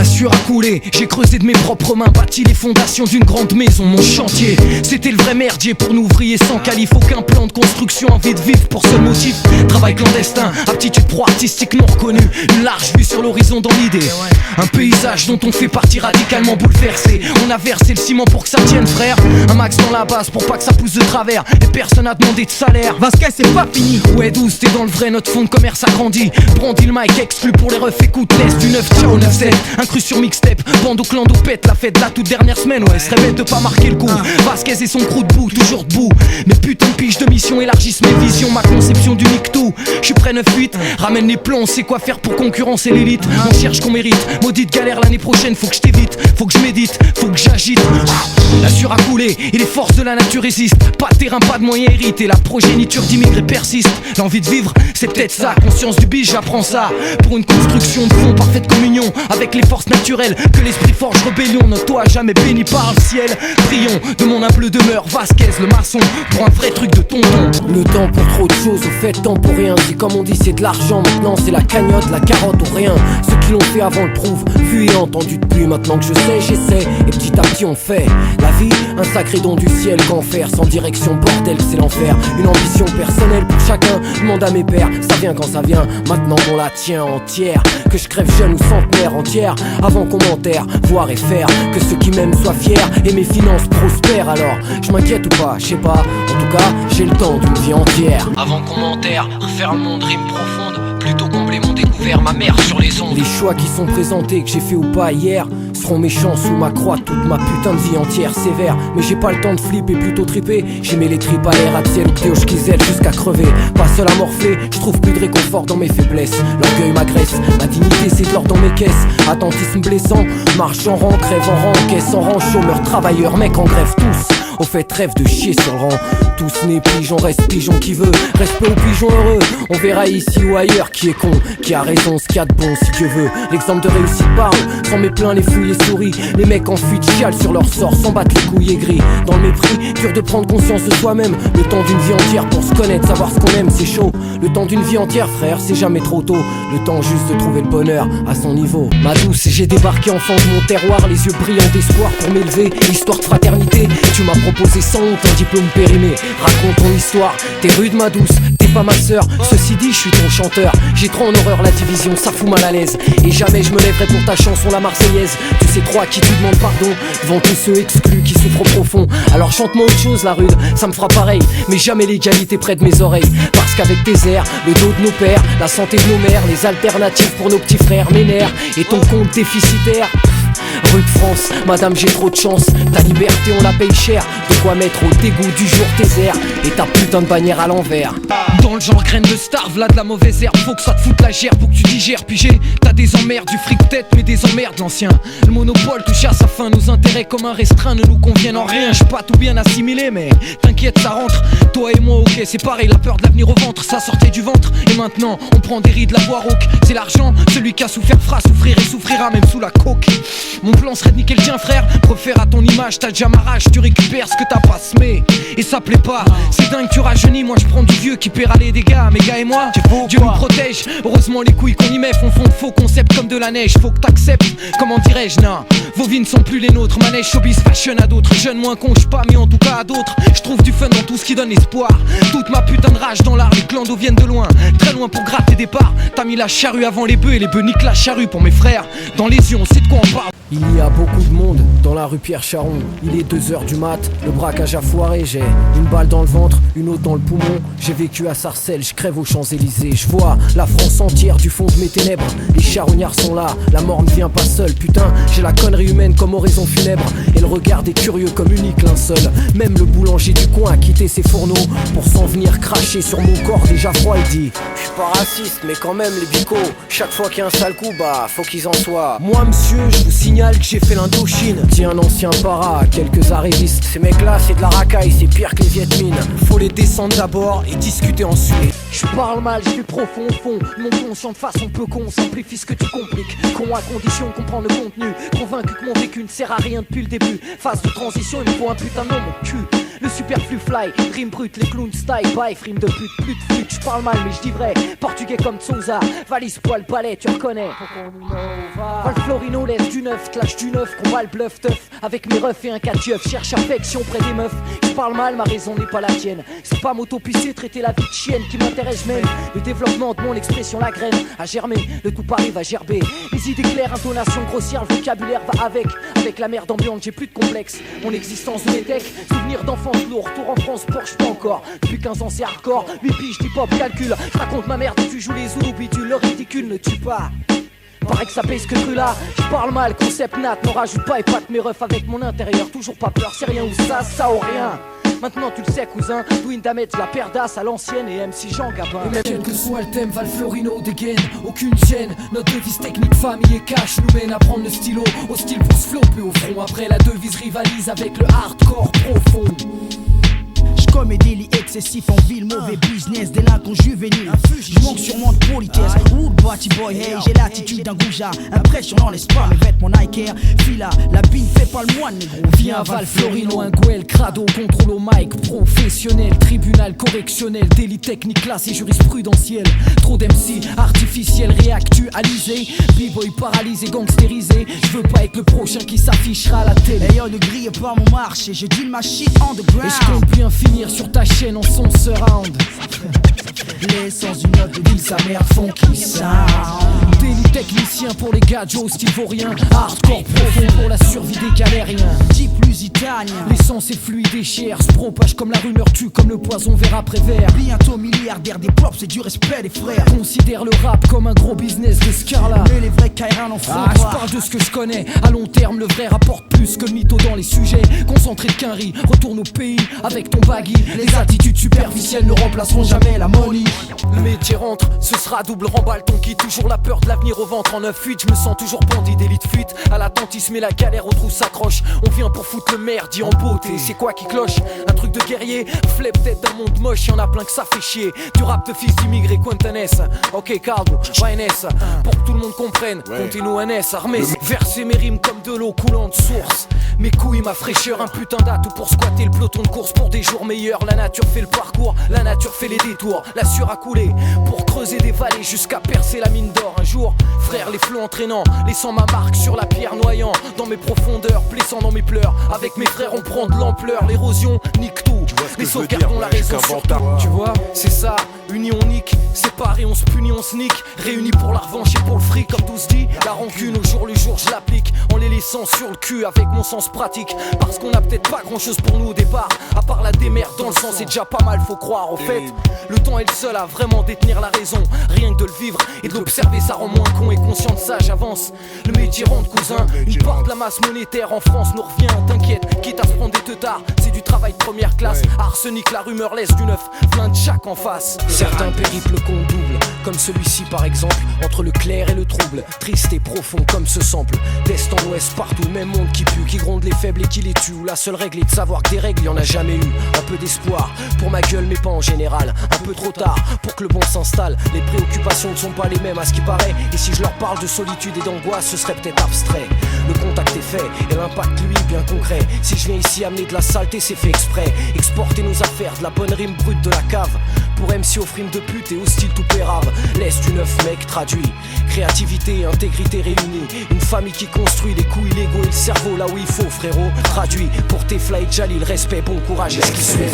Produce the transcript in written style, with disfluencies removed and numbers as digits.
sueur a coulé, j'ai creusé de mes propres mains, bâti les fondations d'une grande maison. Mon chantier, c'était le vrai merdier pour nous ouvriers sans qualif. Aucun plan de construction, envie de vivre pour seul motif. Travail clandestin, aptitude pro-artistique non reconnue. Une large vue sur l'horizon dans l'idée. Un paysage dont on fait partie radicalement bouleversé. On a versé le ciment pour que ça tienne frère. Un max dans la base pour pas que ça pousse de travers. Et personne a demandé de salaire. Vasquez c'est pas fini. Ouais 12 t'es dans le vrai, notre fond de commerce agrandit. Brandit le mic exclu pour les refs, écoute laisse du 9 ciao 9-7. Incrus sur mixtape, bando clando pète. La fête de la toute dernière semaine, ouais serait bête de pas marquer le coup. Vasquez et son crew debout, toujours debout. Mes putains de piges de mission élargissent mes visions. Ma conception du tout. Je suis prêt 9-8, ramène les plans, on sait quoi faire pour concurrencer l'élite. On cherche qu'on mérite, maudite galère l'année prochaine. Faut que je t'évite, faut que je médite, faut que j'agite. La sueur a coulé et les forces de la nature résistent. Pas de terrain, pas de moyens hérités. La progéniture d'immigrés persiste. L'envie de vivre, c'est peut-être ça. Conscience du biche, j'apprends ça. Pour une construction de fond, parfaite communion avec les forces naturelles. Que l'esprit forge rébellion. Notre toit jamais béni par le ciel. Prions de mon humble demeure. Vasquez le maçon pour un vrai truc de tonton. Le temps pour trop de choses, au fait temps pour rien. C'est comme on dit, c'est de l'argent, maintenant c'est la cagnotte, la carotte ou rien. Ceux qui l'ont fait avant le prouvent, vu et entendu depuis. Maintenant que je sais, j'essaie, et petit à petit on fait. La vie, un sacré don du ciel, qu'en faire sans direction, bordel c'est l'enfer. Une ambition personnelle pour chacun, demande à mes pères. Ça vient quand ça vient, maintenant on la tient entière. Que je crève jeune ou centenaire entière, avant qu'on m'enterre, voir et faire. Que ceux qui m'aiment soient fiers, et mes finances prospèrent. Alors, je m'inquiète ou pas, je sais pas. En tout cas, j'ai le temps d'une vie entière. Avant qu'on m'enterre, refaire le monde rime profonde. Plutôt combler mon découvert, ma mère sur les ondes. Les choix qui sont présentés, que j'ai fait ou pas hier, seront mes chances ou ma croix, toute ma putain de vie entière sévère. Mais j'ai pas le temps de flipper, plutôt triper. J'ai mis les tripes à l'air, à ciel ou Théo Schkizel jusqu'à crever. Pas seul à morfler, je trouve plus de réconfort dans mes faiblesses. L'orgueil m'agresse, ma dignité c'est de l'or dans mes caisses. Attentisme blessant, marche en rang, crève en rang, caisse en rang, chômeur, travailleur, mec en grève tous. Au fait rêve de chier sur le rang. Tous nés pigeons, reste pigeon qui veut. Respect aux pigeons heureux. On verra ici ou ailleurs qui est con, qui a raison, ce qu'il y a de bon si Dieu veut. L'exemple de réussite parle, sans mes pleins les fouilles et souris. Les mecs en fuite chialent sur leur sort, s'en battent les couilles aigris. Dans le mépris, dur de prendre conscience de soi-même. Le temps d'une vie entière pour se connaître, savoir ce qu'on aime, c'est chaud. Le temps d'une vie entière frère, c'est jamais trop tôt. Le temps juste de trouver le bonheur à son niveau. Ma douce, j'ai débarqué enfant de mon terroir, les yeux brillants d'espoir pour m'élever. Histoire de fraternité, tu m'as proposé sans honte un diplôme périmé. Raconte ton histoire, t'es rude ma douce, t'es pas ma sœur. Ceci dit, je suis ton chanteur. J'ai trop en horreur la division, ça fout mal à l'aise. Et jamais je me lèverai pour ta chanson la Marseillaise. Tu sais trop à qui tu demandes pardon, devant tous ceux exclus qui souffrent au profond. Alors chante-moi autre chose la rude, ça me fera pareil. Mais jamais l'égalité près de mes oreilles. Parce qu'avec tes airs, le dos de nos pères, la santé de nos mères, les alternatives pour nos petits frères m'énervent. Et ton compte déficitaire, rue de France, madame j'ai trop de chance. Ta liberté on la paye cher. De quoi mettre au dégoût du jour tes airs et ta putain de bannière à l'envers. Dans le genre graine de starve, là de la mauvaise herbe. Faut que ça te foute la gerbe, faut que tu digères. Pigé, t'as des emmerdes, du fric peut-être mais des emmerdes l'ancien. Le monopole touche à sa fin, nos intérêts communs restreints ne nous conviennent en rien. J'suis pas tout bien assimilé mais t'inquiète ça rentre. Toi et moi ok c'est pareil, la peur de l'avenir au ventre. Ça sortait du ventre et maintenant on prend des rides, la voie rauque. C'est l'argent, celui qui a souffert fera souffrir et souffrira même sous la coque. Mon plan serait de niquer le tien frère, préfère à ton image, t'as déjà ma rage. Tu récupères ce que t'as pas semé et ça plaît pas. C'est dingue tu rajeunis, moi je prends du vieux qui paiera les dégâts. Mes gars et moi, Dieu nous protège. Heureusement les couilles qu'on y met font de faux concepts comme de la neige. Faut que t'acceptes, comment dirais-je, non. Vos vies ne sont plus les nôtres, manège showbiz fashion à d'autres. Jeunes moins con, j'suis pas mais en tout cas à d'autres. Je trouve du fun dans tout ce qui donne espoir. Toute ma putain de rage dans l'art, les clandos viennent de loin. Très loin pour gratter des parts. T'as mis la charrue avant les bœufs et les bœufs niquent la charrue pour mes frères. Dans les yeux on sait de quoi on parle. Il y a beaucoup de monde dans la rue Pierre Charon. Il est 2h du mat, le braquage a foiré. J'ai une balle dans le ventre, une autre dans le poumon. J'ai vécu à Sarcelles, je crève aux Champs-Élysées. Je vois la France entière du fond de mes ténèbres. Les charognards sont là, la mort ne vient pas seule. Putain, j'ai la connerie humaine comme oraison funèbre. Et le regard des curieux comme unique linceul. Même le boulanger du coin a quitté ses fourneaux pour s'en venir cracher sur mon corps déjà froid. Il dit, je suis pas raciste mais quand même les bicots, chaque fois qu'il y a un sale coup, bah faut qu'ils en soient. Moi monsieur, je vous signale que j'ai fait l'Indochine. Tiens un ancien para, quelques arrivistes. Ces mecs là c'est de la racaille, c'est pire que les Vietmines. Faut les descendre d'abord et discuter ensuite. Je parle mal, je suis profond au fond. Non conscient de façon peu con, simplifie ce que tu compliques. Con à condition de comprendre le contenu. Convaincu que mon vécu ne sert à rien depuis le début. Phase de transition, il me faut un putain de nom, mon cul. Le superflu fly, rime brute, les clowns style, bye, rime de pute, plus de flûte, j'parle mal mais j'dis vrai. Portugais comme Souza, valise poil balai, tu reconnais. Val Florino laisse du neuf, clash du neuf, combat le bluff teuf. Avec mes refs et un catch-up, cherche affection près des meufs. J'parle mal, ma raison n'est pas la tienne. C'est pas m'autopisser, traiter la vie de chienne qui m'intéresse même. Le développement de mon expression, la graine a germé, le tout arrive à gerber. Les idées claires, intonation grossière, le vocabulaire va avec. Avec la merde ambiante, j'ai plus de complexe. Mon existence de métèque, souvenir d'enfance lourd, retour en France, Porsche pas encore. Depuis 15 ans c'est hardcore, 8 piges, hip-hop, calcul. Je raconte ma merde, tu joues les zoulous, bidule, le ridicule ne tue pas. Paraît que ça pèse que là, je parle mal, concept nat, n'en rajoute pas et pâte mes refs avec mon intérieur. Toujours pas peur, c'est rien ou ça ou rien. Maintenant tu le sais cousin, Douine Damet, la perdasse à l'ancienne et MC Jean Gabin. Et même quel que soit le thème, Val Florino dégaine, aucune gêne. Notre devise technique, famille et cash nous mène à prendre le stylo au style pour se flopper au front. Après la devise rivalise avec le hardcore profond. Comme délit excessif en ville, mauvais business, délinquant juvénile. Je manque sûrement de politesse. Wood Batty Boy, hey, j'ai l'attitude d'un goujat. Impressionnant, n'est-ce pas? Mes vêtements Nike Air, fila, la bine fait pas le moine, négro. Viens Val Florino, un Guel, crado, contrôle au mic, professionnel, tribunal correctionnel, délit technique, classe et jurisprudentiel. Trop d'MC, artificiel, réactualisé, b-boy paralysé, gangstérisé. Je veux pas être le prochain qui s'affichera à la télé. Hey yo, ne grille pas mon marché, je deal ma shit underground. Et je compte bien finir sur ta chaîne en son surround. L'essence d'une œuvre de deal, sa mère funky sound. Délit technicien pour les gars, Joe style vaurien. Hardcore profond pour la survie des galériens. Dit plus italien. L'essence est fluide et chère, se propage comme la rumeur tue, comme le poison vers après vert. Bientôt milliardaire, des props, c'est du respect des frères. Considère le rap comme un gros business de Scarla. Mais les vrais Kairan en font je parle de ce que je connais. À long terme, le vrai rapporte plus que le mytho dans les sujets. Concentré de quinri, retourne au pays avec ton baggy. Les attitudes superficielles ne remplaceront jamais la money. Le métier rentre, ce sera double remballe ton kit. Toujours la peur de l'avenir au ventre en 9-8. Je me sens toujours bandit d'élite fuite. À l'attentisme et la galère au trou s'accroche. On vient pour foutre le merdi en beauté. C'est quoi qui cloche? Un truc de guerrier. Flip tête d'un monde moche, y'en a plein que ça fait chier. Du rap de fils d'immigrés Quentanès. Ok Cardo, Vaines. Pour que tout le monde comprenne, comptez-nous NS armé. Verser mes rimes comme de l'eau coulant de source. Mes couilles, ma fraîcheur, un putain d'atout pour squatter le peloton de course pour des jours meilleurs. La nature fait le parcours, la nature fait les détours. La sueur a coulé pour creuser des vallées jusqu'à percer la mine d'or. Un jour, frère, les flots entraînants, laissant ma marque sur la pierre, noyant dans mes profondeurs, blessant dans mes pleurs. Avec mes frères, on prend de l'ampleur. L'érosion nique tout, les sauvegardes ont la raison sur tout. Tu vois, c'est ça, unis on nique, séparés on se punit, on se nique. Réunis pour la revanche et pour le fric, comme tout se dit. La rancune au jour le jour, je l'applique en les laissant sur le cul avec mon sens pratique. Parce qu'on a peut-être pas grand chose pour nous au départ, à part la démerde dans le sang, c'est déjà pas mal, faut croire. Au fait, le temps est le seul à vraiment détenir la raison. Rien que de le vivre et de l'observer, ça rend moins con et conscient de ça, j'avance. Le métier rentre, cousin, une part de la masse monétaire en France nous revient. T'inquiète, quitte à se prendre des teutards, c'est du travail de première classe. Arsenic, la rumeur laisse du neuf, plein de chaque en face. Certains périples qu'on double, comme celui-ci par exemple, entre le clair et le trouble, triste et profond comme ce sample. D'est en ouest, partout, le même monde qui pue, qui gronde les faibles et qui les tue. Où la seule règle est de savoir que des règles, y'en a jamais eu. Un peu d'espoir pour ma gueule, mais pas en général. Un peu trop tard pour que le bon s'installe. Les préoccupations ne sont pas les mêmes à ce qui paraît. Et si je leur parle de solitude et d'angoisse, ce serait peut-être abstrait. Le contact est fait et l'impact lui bien concret. Si je viens ici amener de la saleté, c'est fait exprès. Exporter nos affaires, de la bonne rime brute de la cave. Pour MC aux frimes de pute et au style tout pérave. Laisse du neuf mec traduit. Créativité et intégrité réunies. Une famille qui construit les couilles, l'ego et le cerveau là où il faut frérot. Traduit pour tes fly Jalil, respect, bon courage et ce qui suit.